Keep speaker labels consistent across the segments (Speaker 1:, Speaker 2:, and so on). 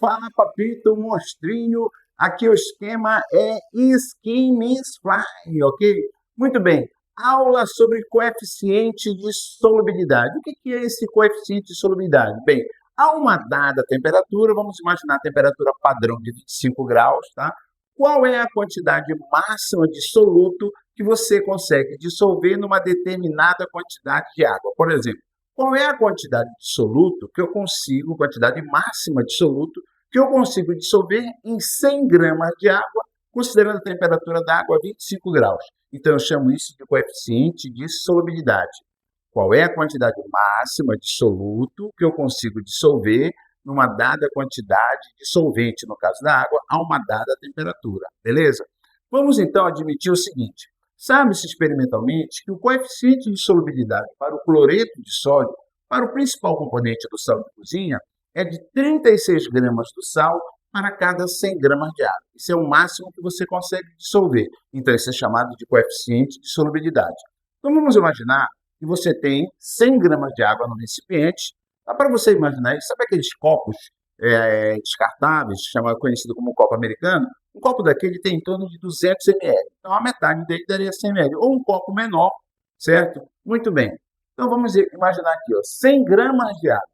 Speaker 1: Fala, papito, monstrinho. Aqui o esquema é Skin Means Fly, ok? Muito bem. Aula sobre coeficiente de solubilidade. O que é esse coeficiente de solubilidade? Bem, a uma dada temperatura, vamos imaginar a temperatura padrão de 25 graus, tá? Qual é a quantidade máxima de soluto que você consegue dissolver numa determinada quantidade de água? Por exemplo, qual é a quantidade de soluto que eu consigo, quantidade máxima de soluto, que eu consigo dissolver em 100 gramas de água, considerando a temperatura da água a 25 graus. Então, eu chamo isso de coeficiente de solubilidade. Qual é a quantidade máxima de soluto que eu consigo dissolver numa dada quantidade de solvente, no caso da água, a uma dada temperatura, beleza? Vamos, então, admitir o seguinte. Sabe-se experimentalmente que o coeficiente de solubilidade para o cloreto de sódio, para o principal componente do sal de cozinha, é de 36 gramas do sal para cada 100 gramas de água. Isso é o máximo que você consegue dissolver. Então, isso é chamado de coeficiente de solubilidade. Então, vamos imaginar que você tem 100 gramas de água no recipiente. Dá para você imaginar isso? Sabe aqueles copos descartáveis, conhecido como copo americano? Um copo daquele tem em torno de 200 ml. Então, a metade dele daria 100 ml. Ou um copo menor, certo? Muito bem. Então, vamos imaginar aqui, ó, 100 gramas de água.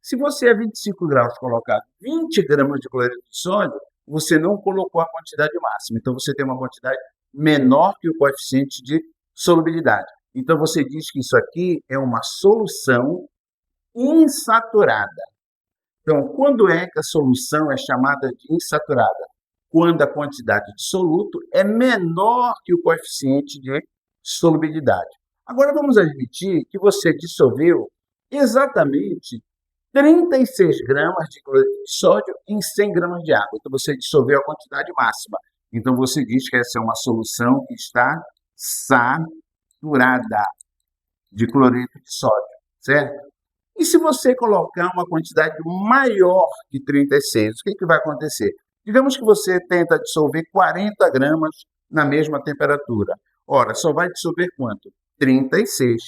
Speaker 1: Se você a 25 graus colocar 20 gramas de cloreto de sódio, você não colocou a quantidade máxima. Então, você tem uma quantidade menor que o coeficiente de solubilidade. Então, você diz que isso aqui é uma solução insaturada. Então, quando é que a solução é chamada de insaturada? Quando a quantidade de soluto é menor que o coeficiente de solubilidade. Agora, vamos admitir que você dissolveu exatamente 36 gramas de cloreto de sódio em 100 gramas de água. Então, você dissolveu a quantidade máxima. Então, você diz que essa é uma solução que está saturada de cloreto de sódio, certo? E se você colocar uma quantidade maior que 36, o que vai acontecer? Digamos que você tenta dissolver 40 gramas na mesma temperatura. Ora, só vai dissolver quanto? 36.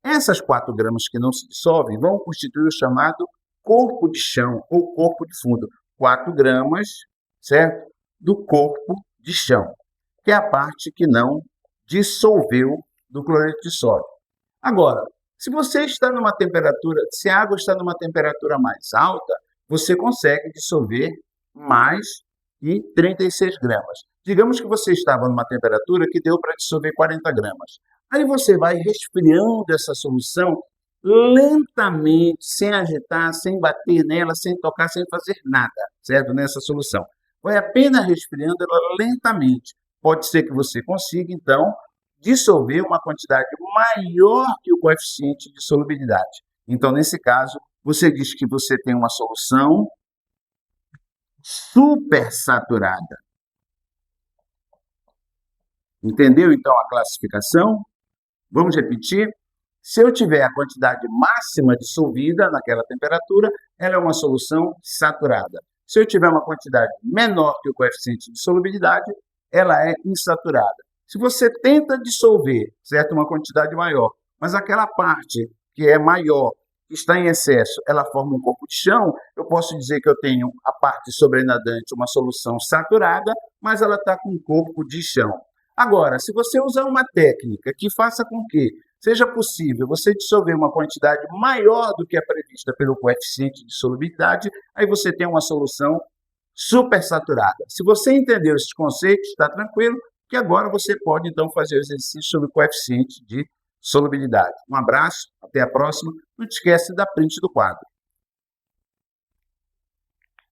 Speaker 1: Essas 4 gramas que não se dissolvem vão constituir o chamado corpo de chão ou corpo de fundo. 4 gramas, certo? Do corpo de chão, que é a parte que não dissolveu do cloreto de sódio. Agora, se você está numa temperatura, se a água está numa temperatura mais alta, você consegue dissolver mais de 36 gramas. Digamos que você estava numa temperatura que deu para dissolver 40 gramas. Aí você vai resfriando essa solução lentamente, sem agitar, sem bater nela, sem tocar, sem fazer nada, certo? Nessa solução. Vai apenas resfriando ela lentamente. Pode ser que você consiga, então, dissolver uma quantidade maior que o coeficiente de solubilidade. Então, nesse caso, você diz que você tem uma solução supersaturada. Entendeu, então, a classificação? Vamos repetir? Se eu tiver a quantidade máxima dissolvida naquela temperatura, ela é uma solução saturada. Se eu tiver uma quantidade menor que o coeficiente de solubilidade, ela é insaturada. Se você tenta dissolver, certo, uma quantidade maior, mas aquela parte que é maior, que está em excesso, ela forma um corpo de chão, eu posso dizer que eu tenho a parte sobrenadante, uma solução saturada, mas ela está com um corpo de chão. Agora, se você usar uma técnica que faça com que seja possível você dissolver uma quantidade maior do que é prevista pelo coeficiente de solubilidade, aí você tem uma solução supersaturada. Se você entendeu esses conceitos, está tranquilo, que agora você pode, então, fazer o exercício sobre o coeficiente de solubilidade. Um abraço, até a próxima. Não te esquece da print do quadro.